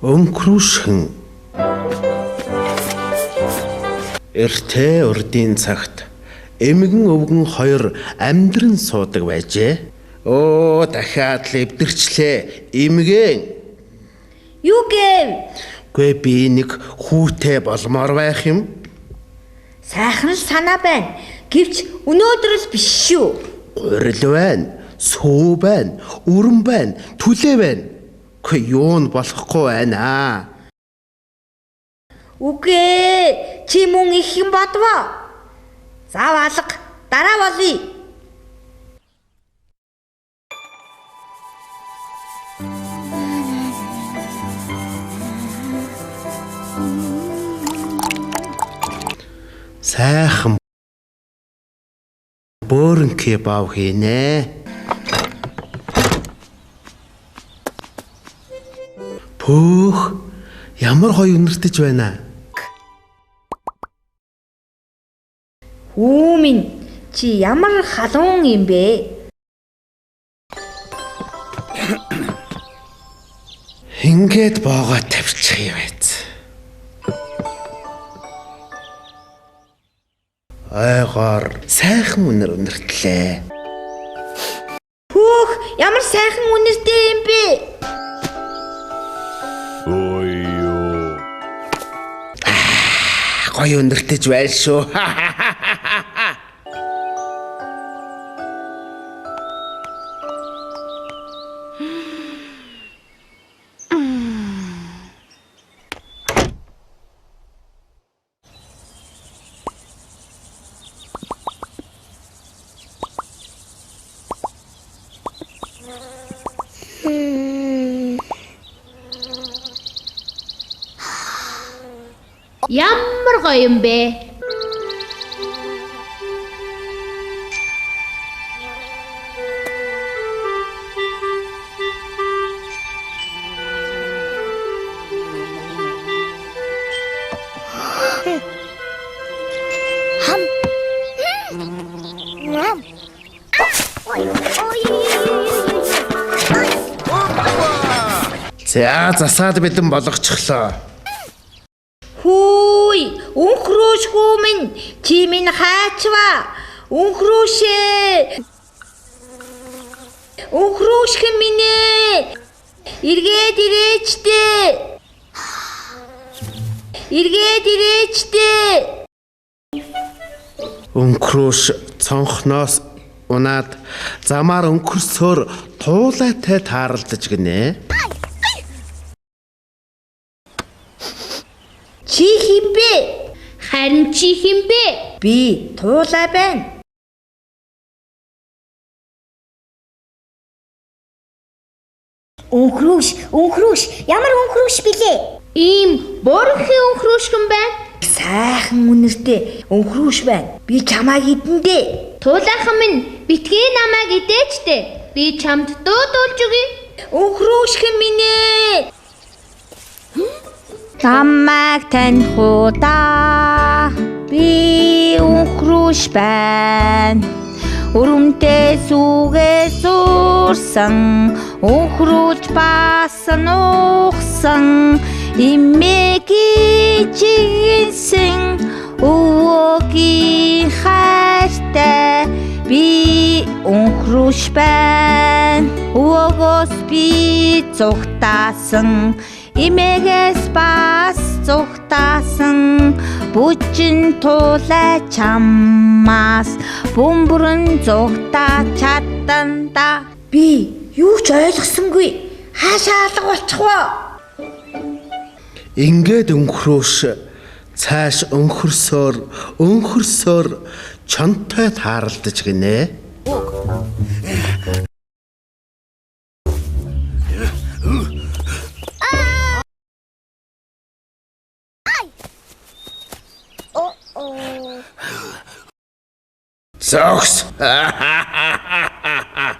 Өнгөрүүшгэн эртээ урдын цагт эмгэн өвгөн хоёр амьдран суудаг байжээ. Оо дахиад л эвдэрчлээ эмгэн. Юу гэв? Гүй би нэг хүүтэй болмоор байх юм. Сайхан санаа байна. Гэвч өнөөдөр л биш шүү. Гурил байна, сүү байна, өрөн байна, түлээ байна. Гүй юу нь болохгүй байна. Үгүй, чи мөн их юм бодвоо. Зав алга, дараа болъё. Сайхан бөөрн кебаб хийнэ. Пөөх, ямар гоё үнэртэж байна. Хүү минь, чи ямар халуун юм бэ? Ингээд боогоо тавьчих юм байц. Айгаар сайхан үнэр үнэртлээ. Хүүх, ямар сайхан үнэртэй юм бэ? Ойё. Гоё үнэртэж байна шүү. Ямар гоё юм бэ? За засаад бидэн болгочихлоо. Хүй, өнхрөөшгүй минь, чи минь хаачва. Өнхрөөшээ. Өнхрөөшгөн минь ээ. Эргээд ирээчтэй. Эргээд ирээчтэй. Өнхрөөш цонхноос унаад замаар өнгөрсөөр туулайтай тааралдаж гинэ. Чи хин бэ? Харин чи хин бэ? Би туулай байна. Өнхрөөш, ямар өнхрөөш билээ? Ийм борхын өнхрөөшгөн байна. Сайхан үнэртэй өнхрөөш байна. Би чамайг идэндээ. Туулайхан минь битгий намайг идээчтэй. Би чамд дуудуулж өгье. Өнхрөөшгөн минь ээ. Намайг таних уу да? Би өнхрөөш байна. Өрөмтэй сүгээ суурсан, өнхрүүлж баасан ухсан, имэгийн чигэнсэн өвөгийн хайртай би өнхрөөш байна. Өвөгөөс би зүгтаасан, имэгээс бас зүгтаасан, бүжин туулай чамаас бөмбөрөн зүгтаа чаданда. Би юу ч ойлгосонгүй. Хаашаа алга болчихвоо. Ингээд өнхрөөш цааш өнхөрсөөр чонтой тааралдаж гинэ. Зогс.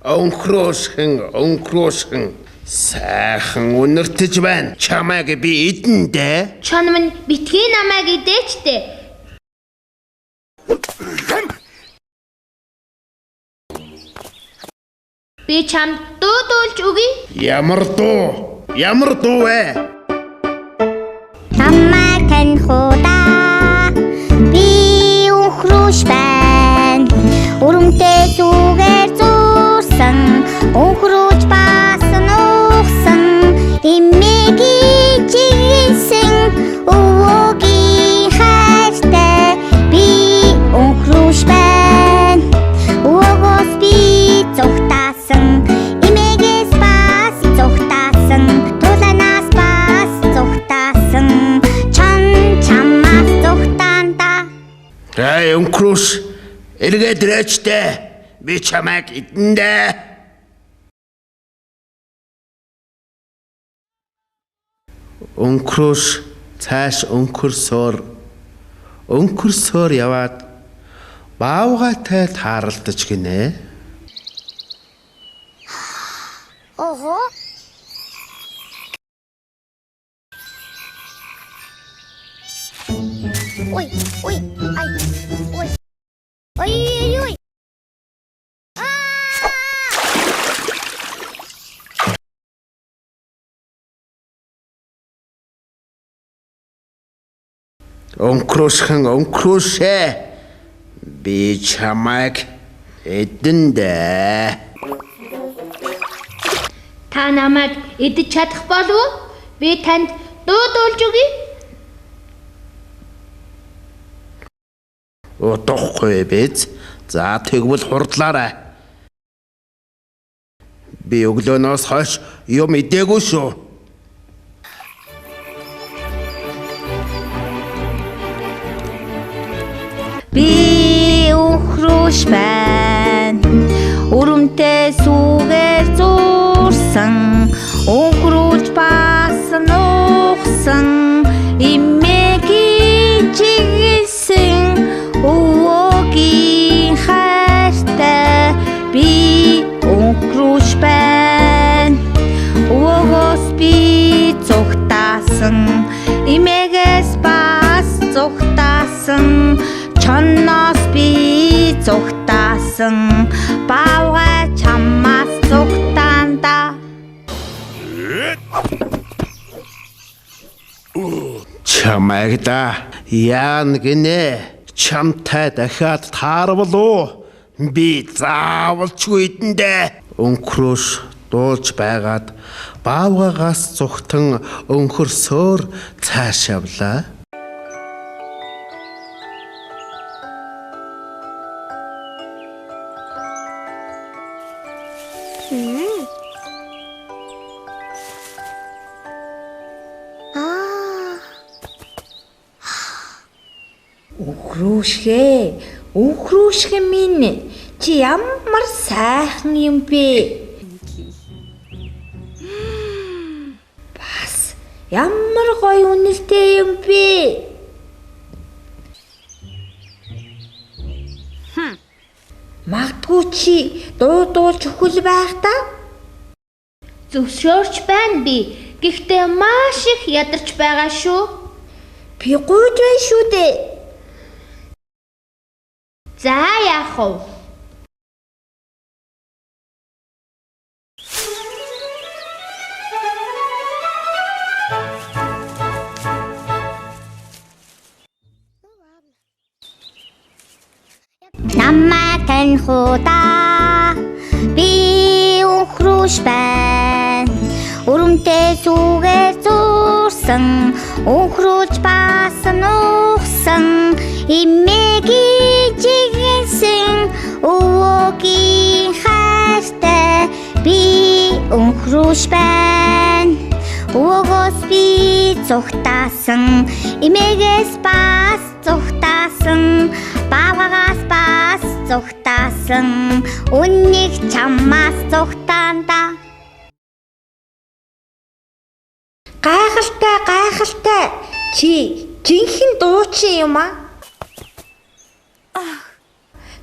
Өнхрөөшгөн сайхан үнэртэж байна. Чамайг би идэндээ. Чон минь битгий намайг идээчтэй. Би чамд дуудуулж өгье. Ямар дуу? Ямар дуу вэ? Намайг тань худаа би өнхрөөш байна. Урамтай зүгээр зурсан өнхрөөж баасан ухсан имэгийн чигсэн өвөгийн хайртай би өнхрөөш байна. Өвгөөс би зүгтаасан имэгээс бас зүгтаасан туланаас бас зүгтаасан чамаас зүгтаанда. Өнхрөөш эргээд ирээчтэй. Би чамайг идэндээ. Өнхрөөш цааш өнхөрсөөр яваад баавгайтай тааралдаж гинэ. Ого. Ой, ой, ай, ой. Ой, ой, ой. Өнхрөөшээ. Би чамайг идэндээ. Та намайг идэж чадах болов уу? Би танд дуудуулж өгье. Удахгүй биз. За тэгвэл хурдлаарай. Би өглөөнөөс хойш юм идээгүй шүү. Би өнхрөөш байна. Урамтай сүгээр зурсан өнхрөөж баасан ухсан имэгийн чигсэн өвөгийн хайртай би өнхрөөш байна. Өвгөөс би зүгтаасан имэгээс бас зүгтаасан чанаас би зүгтаасан баавгай чамаас зүгтаанда. Чамайг да яан гинэ. Чамтай дахиад таарвал уу? Би заавалчгүй идэндээ. Өнхрөөш дуулж байгаад баавгайгаас зүгтэн өнхөрсөөр цааш явлаа. Өнхрөөшгөө минь чи ямар сайхан юм бэ? Бас ямар гоё үнэлтэй юм бэ? Магадгүй чи дуудуулж өгөх байх та? Зөвшөөрч байна би. Гэхдээ маш их ядарч байгаа шүү. Би гуйж байна шүү дээ. За яах вэ? Намайг тань худаа би өнхрөөш байна. Урамтай сүгээр зурсан өнхрөөж баасан ухсан имэгийн чигсэн өвөгийн хайртай би өнхрөөш байна. Өвгөөс би зүгтаасан имэгээс бас зүгтаасан баавгаас бас зүгтаасан үннийг чамаас зүгтаанда. Гайхалтай. Чи жинхэнэ дуучин юм аа.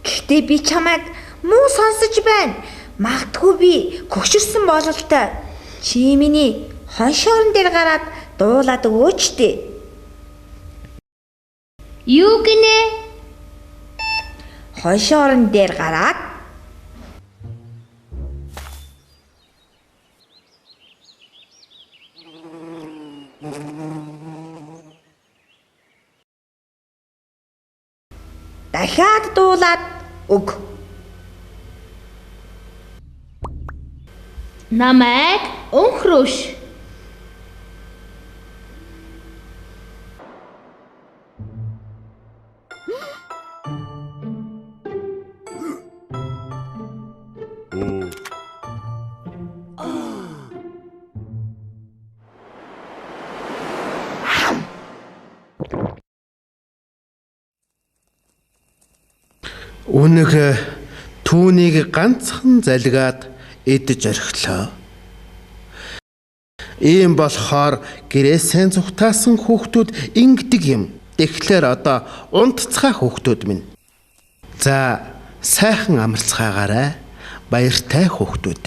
Гэхдээ би чамайг муу сонсож байна. Магадгүй би гөгшөрсөн бололтой. Чи миний хоншоорон дээр гараад дуулаад өгөөч дээ. Юу гинэ? Хоншоорон дээр гараад дахиад дуулаад өг. Намайг өнхрөөш. Үнэг түүнийг ганцхан залгаад идэж орхилоо. Ийм болохоор гэрээсээ зүхтаасан хүүхдүүд ингэдэг юм. Тэгэхээр одоо унтцгаа хүүхдүүд минь. За сайхан амарцгаагаарай. Баяртай хүүхдүүд.